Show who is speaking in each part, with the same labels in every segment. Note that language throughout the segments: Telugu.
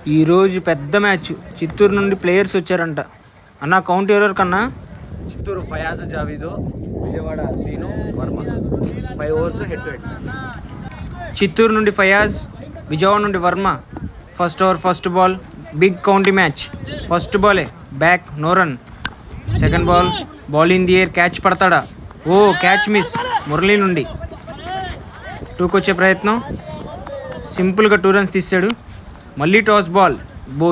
Speaker 1: ఈరోజు పెద్ద మ్యాచ్. చిత్తూరు నుండి ప్లేయర్స్ వచ్చారంట. అన్న కౌంట్ ఎవరెవరు కన్నా?
Speaker 2: Chittoor Fayaz Javeed, Vijayawada Srinu Varma. 5 overs head to head.
Speaker 1: Chittoor నుండి ఫయాజ్, విజయవాడ నుండి Varma. First over first ball, big county match. First బాలే back, no run. Second ball in the air, catch పడతాడా? ఓ క్యాచ్ మిస్. మురళీ నుండి 2కి వచ్చే ప్రయత్నం, సింపుల్గా 2 రన్స్ తీసాడు. మళ్ళీ టాస్ బాల్,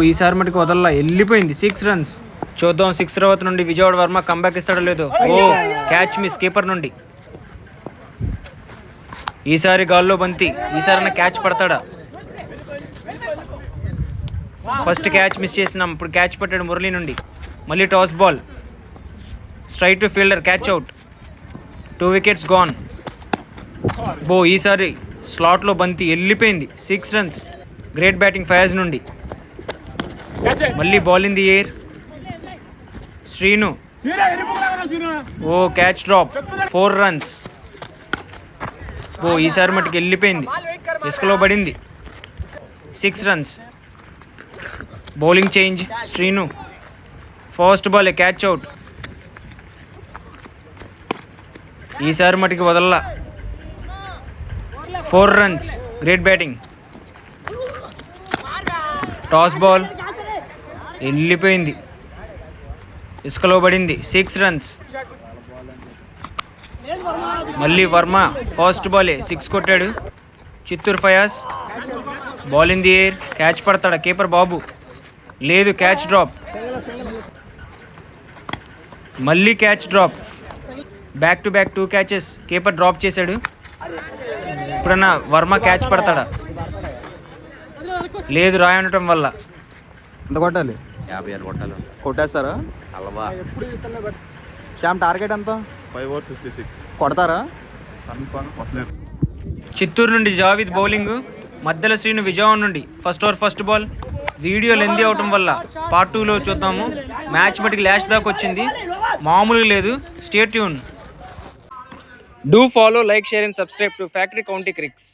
Speaker 1: ఈసారి మటుకు వదల్లా, వెళ్ళిపోయింది. 6 రన్స్. చూద్దాం 6 తర్వాత నుండి విజయవాడ వర్మ కంబ్యాక్ ఇస్తాడో లేదో. క్యాచ్ మిస్ కీపర్ నుండి. ఈసారి గాల్లో బంతి, ఈసారి క్యాచ్ పడతాడా? ఫస్ట్ క్యాచ్ మిస్ చేసినాం, ఇప్పుడు క్యాచ్ పట్టాడు మురళీ నుండి. మళ్ళీ toss ball, straight to fielder, catch out. 2 wickets gone. ఈసారి స్లాట్లో బంతి, వెళ్ళిపోయింది. 6 రన్స్. గ్రేట్ బ్యాటింగ్ ఫయాజ్ నుండి. మళ్ళీ ball in the air, Srinu. Catch drop, 4 runs. ఈసారి మటుకు వెళ్ళిపోయింది, ఇసుకలో పడింది. 6 runs. Bowling change, Srinu. First ball catch out. ఈసారి మటుకు వదల్లా, 4 runs. Great batting. Toss ball, వెళ్ళిపోయింది, ఇసుకలో పడింది. 6 రన్స్. మళ్ళీ వర్మ ఫస్ట్ బాలే 6 కొట్టాడు. Chittoor Fayaz, ball in the air, catch పడతాడా కీపర్ బాబు? లేదు, క్యాచ్ డ్రాప్. మళ్ళీ catch drop. Back to back 2 catches. Keeper drop చేశాడు. ఇప్పుడన్నా వర్మ క్యాచ్ పడతాడా? లేదు, రాయి ఉండటం వల్ల.
Speaker 3: ఎంత కొట్టాలి?
Speaker 2: 56 కొట్టాలి.
Speaker 3: కొట్టేస్తారా?
Speaker 2: అలవా.
Speaker 3: శ్యామ్ టార్గెట్ ఎంత?
Speaker 4: 5 ఓవర్స్ 56.
Speaker 3: కొడతారా?
Speaker 1: చిత్తూరు నుండి జావీద్ బౌలింగ్, మధ్యలో శ్రీను విజయవాడ నుండి. First over first ball. Video lengthy అవటం వల్ల పార్ట్ 2లో చూద్దాము. మ్యాచ్ మటుకు లాస్ట్ దాకా వచ్చింది, మామూలుగా లేదు. Stay tune. Do follow, like, share and subscribe to factory county క్రిక్స్.